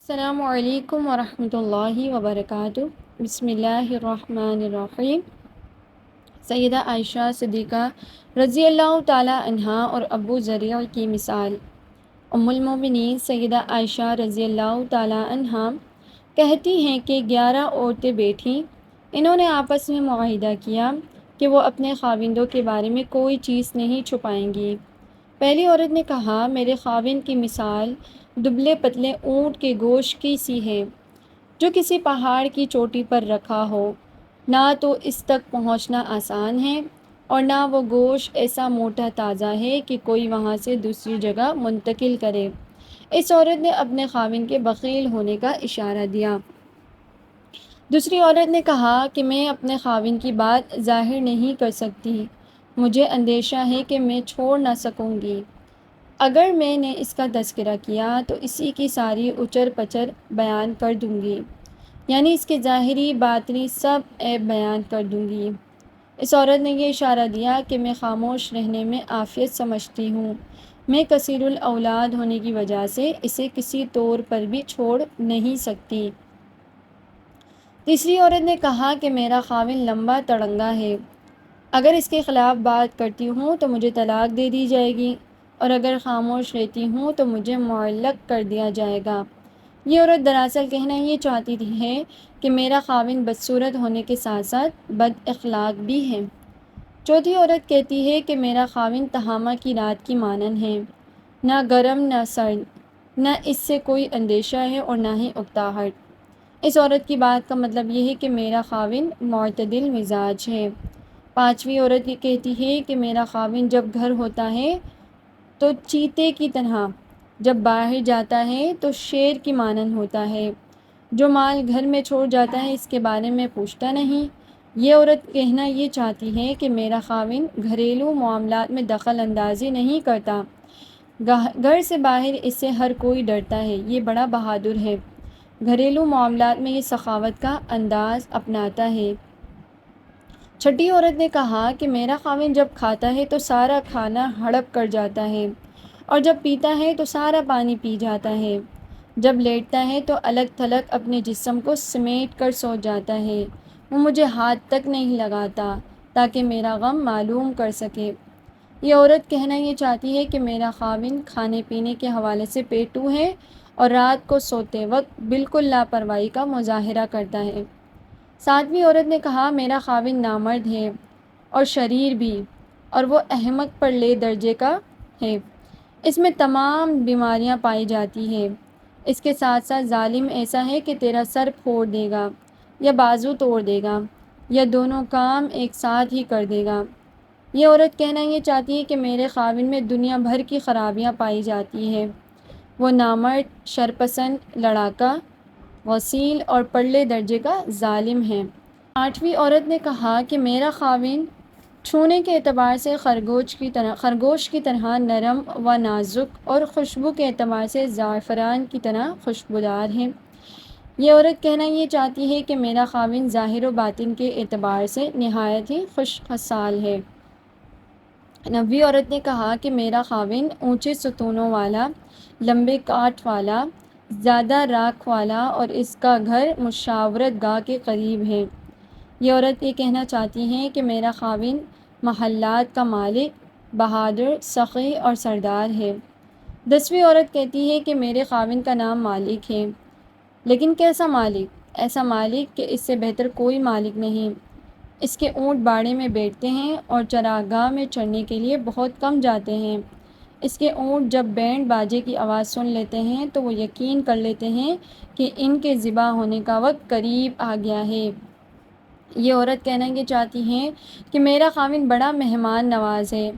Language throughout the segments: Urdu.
السلام علیکم ورحمۃ اللہ وبرکاتہ۔ بسم اللہ الرحمن الرحیم۔ سیدہ عائشہ صدیقہ رضی اللہ تعالی عنہا اور ابو ذریع کی مثال۔ ام المومنین سیدہ عائشہ رضی اللہ تعالی عنہا کہتی ہیں کہ 11 عورتیں بیٹھیں، انہوں نے آپس میں معاہدہ کیا کہ وہ اپنے خاوندوں کے بارے میں کوئی چیز نہیں چھپائیں گی۔ پہلی عورت نے کہا، میرے خاوند کی مثال دبلے پتلے اونٹ کے گوشت کی سی ہے جو کسی پہاڑ کی چوٹی پر رکھا ہو، نہ تو اس تک پہنچنا آسان ہے اور نہ وہ گوشت ایسا موٹا تازہ ہے کہ کوئی وہاں سے دوسری جگہ منتقل کرے۔ اس عورت نے اپنے خاوند کے بخیل ہونے کا اشارہ دیا۔ دوسری عورت نے کہا کہ میں اپنے خاوند کی بات ظاہر نہیں کر سکتی، مجھے اندیشہ ہے کہ میں چھوڑ نہ سکوں گی۔ اگر میں نے اس کا تذکرہ کیا تو اسی کی ساری اچر پچر بیان کر دوں گی، یعنی اس کے ظاہری باطنی سب عیب بیان کر دوں گی۔ اس عورت نے یہ اشارہ دیا کہ میں خاموش رہنے میں عافیت سمجھتی ہوں، میں کثیر الاولاد ہونے کی وجہ سے اسے کسی طور پر بھی چھوڑ نہیں سکتی۔ تیسری عورت نے کہا کہ میرا خاوند لمبا تڑنگا ہے، اگر اس کے خلاف بات کرتی ہوں تو مجھے طلاق دے دی جائے گی اور اگر خاموش رہتی ہوں تو مجھے معلق کر دیا جائے گا۔ یہ عورت دراصل کہنا یہ چاہتی ہے کہ میرا خاوند بدصورت ہونے کے ساتھ ساتھ بد اخلاق بھی ہے۔ چوتھی عورت کہتی ہے کہ میرا خاوند تہامہ کی رات کی مانند ہے، نہ گرم نہ سرد، نہ اس سے کوئی اندیشہ ہے اور نہ ہی اکتاہٹ۔ اس عورت کی بات کا مطلب یہ ہے کہ میرا خاوند معتدل مزاج ہے۔ پانچویں عورت یہ کہتی ہے کہ میرا خاوند جب گھر ہوتا ہے تو چیتے کی طرح، جب باہر جاتا ہے تو شیر کی مانند ہوتا ہے، جو مال گھر میں چھوڑ جاتا ہے اس کے بارے میں پوچھتا نہیں۔ یہ عورت کہنا یہ چاہتی ہے کہ میرا خاوند گھریلو معاملات میں دخل اندازی نہیں کرتا، گھر سے باہر اس سے ہر کوئی ڈرتا ہے، یہ بڑا بہادر ہے، گھریلو معاملات میں یہ سخاوت کا انداز اپناتا ہے۔ چھٹی عورت نے کہا کہ میرا خاوند جب کھاتا ہے تو سارا کھانا ہڑپ کر جاتا ہے اور جب پیتا ہے تو سارا پانی پی جاتا ہے، جب لیٹتا ہے تو الگ تھلگ اپنے جسم کو سمیٹ کر سو جاتا ہے، وہ مجھے ہاتھ تک نہیں لگاتا تاکہ میرا غم معلوم کر سکے۔ یہ عورت کہنا یہ چاہتی ہے کہ میرا خاوند کھانے پینے کے حوالے سے پیٹو ہے اور رات کو سوتے وقت بالکل لاپرواہی کا مظاہرہ کرتا ہے۔ ساتویں عورت نے کہا، میرا خاوند نامرد ہے اور شریر بھی، اور وہ احمق پرلے درجے کا ہے، اس میں تمام بیماریاں پائی جاتی ہیں، اس کے ساتھ ساتھ ظالم ایسا ہے کہ تیرا سر پھوڑ دے گا یا بازو توڑ دے گا یا دونوں کام ایک ساتھ ہی کر دے گا۔ یہ عورت کہنا یہ چاہتی ہے کہ میرے خاوند میں دنیا بھر کی خرابیاں پائی جاتی ہیں، وہ نامرد، شرپسند، لڑاکا، غسیل اور پرلے درجے کا ظالم ہے۔ آٹھویں عورت نے کہا کہ میرا خاوند چھونے کے اعتبار سے خرگوش کی طرح نرم و نازک اور خوشبو کے اعتبار سے زعفران کی طرح خوشبودار ہے۔ یہ عورت کہنا یہ چاہتی ہے کہ میرا خاوند ظاہر و باطن کے اعتبار سے نہایت ہی خوش خصال ہے۔ نویں عورت نے کہا کہ میرا خاوند اونچے ستونوں والا، لمبے کاٹ والا، زیادہ راکھ والا اور اس کا گھر مشاورت گاہ کے قریب ہے۔ یہ عورت یہ کہنا چاہتی ہے کہ میرا خاوند محلات کا مالک، بہادر، سخی اور سردار ہے۔ 10ویں عورت کہتی ہے کہ میرے خاوند کا نام مالک ہے، لیکن کیسا مالک؟ ایسا مالک کہ اس سے بہتر کوئی مالک نہیں، اس کے اونٹ باڑے میں بیٹھتے ہیں اور چراگاہ میں چرنے کے لیے بہت کم جاتے ہیں، اس کے اونٹ جب بینڈ باجے کی آواز سن لیتے ہیں تو وہ یقین کر لیتے ہیں کہ ان کے ذبح ہونے کا وقت قریب آ گیا ہے۔ یہ عورت کہنا یہ چاہتی ہے کہ میرا خاوند بڑا مہمان نواز ہے،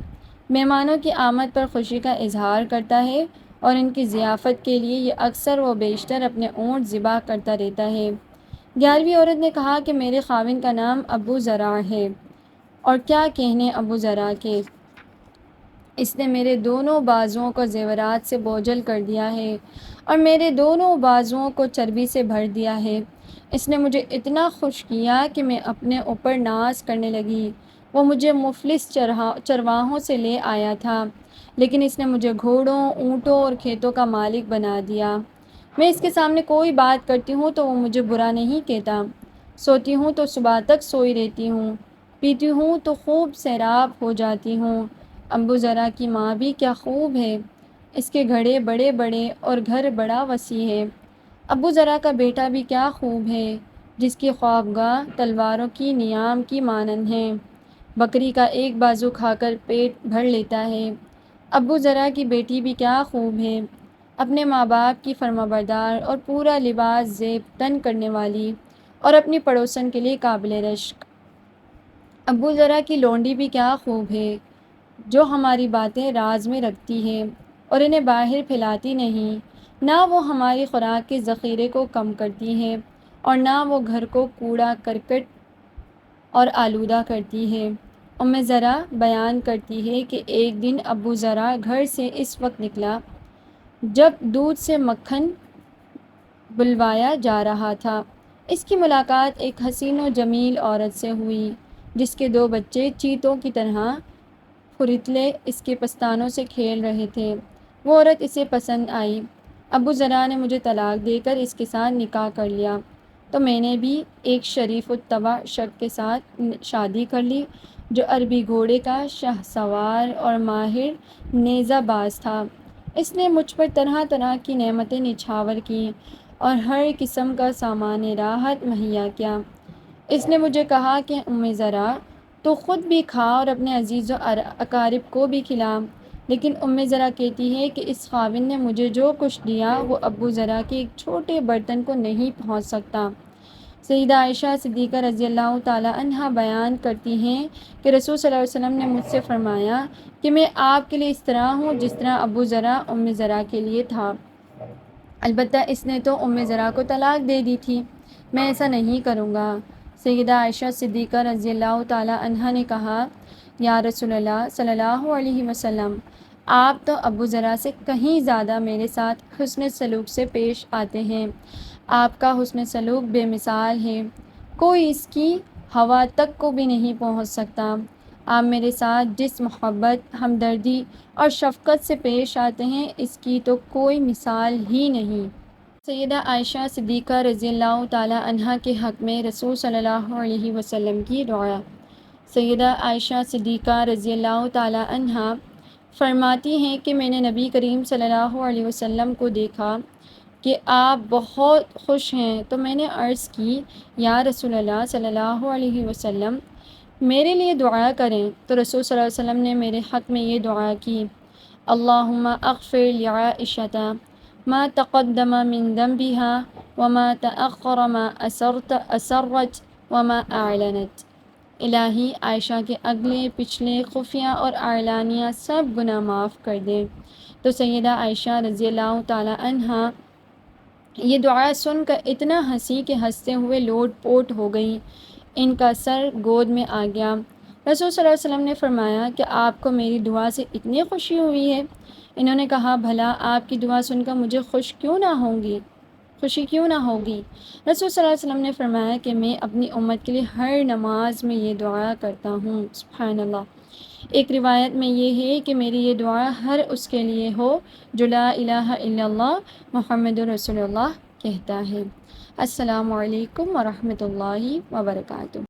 مہمانوں کی آمد پر خوشی کا اظہار کرتا ہے اور ان کی ضیافت کے لیے یہ اکثر و بیشتر اپنے اونٹ ذبح کرتا رہتا ہے۔ 11ویں عورت نے کہا کہ میرے خاوند کا نام ابو زرع ہے، اور کیا کہنے ابو زرع کے، اس نے میرے دونوں بازوؤں کو زیورات سے بوجھل کر دیا ہے اور میرے دونوں بازوؤں کو چربی سے بھر دیا ہے، اس نے مجھے اتنا خوش کیا کہ میں اپنے اوپر ناز کرنے لگی، وہ مجھے مفلس چرواہوں سے لے آیا تھا، لیکن اس نے مجھے گھوڑوں، اونٹوں اور کھیتوں کا مالک بنا دیا۔ میں اس کے سامنے کوئی بات کرتی ہوں تو وہ مجھے برا نہیں کہتا، سوتی ہوں تو صبح تک سوئی رہتی ہوں، پیتی ہوں تو خوب سیراب ہو جاتی ہوں۔ ابو ذرا کی ماں بھی کیا خوب ہے، اس کے گھڑے بڑے بڑے اور گھر بڑا وسیع ہے۔ ابو ذرا کا بیٹا بھی کیا خوب ہے، جس کی خوابگاہ تلواروں کی نیام کی مانند ہے، بکری کا ایک بازو کھا کر پیٹ بھر لیتا ہے۔ ابو ذرا کی بیٹی بھی کیا خوب ہے، اپنے ماں باپ کی فرمانبردار اور پورا لباس زیب تن کرنے والی اور اپنی پڑوسن کے لیے قابل رشک۔ ابو ذرا کی لونڈی بھی کیا خوب ہے، جو ہماری باتیں راز میں رکھتی ہے اور انہیں باہر پھیلاتی نہیں، نہ وہ ہماری خوراک کے ذخیرے کو کم کرتی ہے اور نہ وہ گھر کو کوڑا کرکٹ اور آلودہ کرتی ہے۔ ذرا بیان کرتی ہے کہ ایک دن ابو ذرا گھر سے اس وقت نکلا جب دودھ سے مکھن بلوایا جا رہا تھا۔ اس کی ملاقات ایک حسین و جمیل عورت سے ہوئی، جس کے 2 بچے چیتوں کی طرح پھرتلے اس کے پستانوں سے کھیل رہے تھے۔ وہ عورت اسے پسند آئی۔ ابو ذرا نے مجھے طلاق دے کر اس کے ساتھ نکاح کر لیا، تو میں نے بھی ایک شریف الطبع شخص کے ساتھ شادی کر لی، جو عربی گھوڑے کا شہسوار اور ماہر نیزہ باز تھا۔ اس نے مجھ پر طرح طرح کی نعمتیں نچھاور کیں اور ہر قسم کا سامان راحت مہیا کیا۔ اس نے مجھے کہا کہ ذرا تو خود بھی کھا اور اپنے عزیز و اقارب کو بھی کھلا، لیکن ذرا کہتی ہے کہ اس خاوند نے مجھے جو کچھ دیا وہ ابو ذرا کے ایک چھوٹے برتن کو نہیں پہنچ سکتا۔ سیدہ عائشہ صدیقہ رضی اللہ تعالیٰ عنہا بیان کرتی ہیں کہ رسول صلی اللہ علیہ وسلم نے مجھ سے فرمایا کہ میں آپ کے لیے اس طرح ہوں جس طرح ابو ذرا ذرا کے لیے تھا، البتہ اس نے تو ذرا کو طلاق دے دی تھی، میں ایسا نہیں کروں گا۔ سیدہ عائشہ صدیقہ رضی اللہ تعالیٰ عنہا نے کہا، یا رسول اللہ صلی اللہ علیہ وسلم، آپ تو ابو ذرا سے کہیں زیادہ میرے ساتھ حسن سلوک سے پیش آتے ہیں۔ آپ کا حسن سلوک بے مثال ہے، کوئی اس کی ہوا تک کو بھی نہیں پہنچ سکتا۔ آپ میرے ساتھ جس محبت، ہمدردی اور شفقت سے پیش آتے ہیں، اس کی تو کوئی مثال ہی نہیں۔ سیدہ عائشہ صدیقہ رضی اللہ تعالیٰ عنہا کے حق میں رسول صلی اللہ علیہ وسلم کی دعا۔ سیدہ عائشہ صدیقہ رضی اللہ تعالیٰ عنہا فرماتی ہیں کہ میں نے نبی کریم صلی اللہ علیہ وسلم کو دیکھا کہ آپ بہت خوش ہیں، تو میں نے عرض کی، یا رسول اللہ صلی اللہ علیہ وسلم، میرے لیے دعا کریں۔ تو رسول صلی اللہ علیہ وسلم نے میرے حق میں یہ دعا کی، اللہم اغفر لعائشۃ ما تقدم من ذنبها وما تأخر، ما اسرت وما اعلنت۔ الہی عائشہ کے اگلے پچھلے خفیہ اور اعلانیہ سب گناہ معاف کر دے۔ تو سیدہ عائشہ رضی اللہ تعالیٰ عنہا یہ دعا سن کر اتنا ہنسی کہ ہنستے ہوئے لوٹ پوٹ ہو گئیں، ان کا سر گود میں آ گیا۔ رسول صلی اللہ علیہ وسلم نے فرمایا کہ آپ کو میری دعا سے اتنی خوشی ہوئی ہے؟ انہوں نے کہا، بھلا آپ کی دعا سن کر مجھے خوشی کیوں نہ ہوگی؟ رسول صلی اللہ علیہ وسلم نے فرمایا کہ میں اپنی امت کے لیے ہر نماز میں یہ دعا کرتا ہوں۔ سبحان اللہ۔ ایک روایت میں یہ ہے کہ میری یہ دعا ہر اس کے لیے ہو جو لا الہ الا اللہ محمد رسول اللہ کہتا ہے۔ السلام علیکم ورحمۃ اللہ وبرکاتہ۔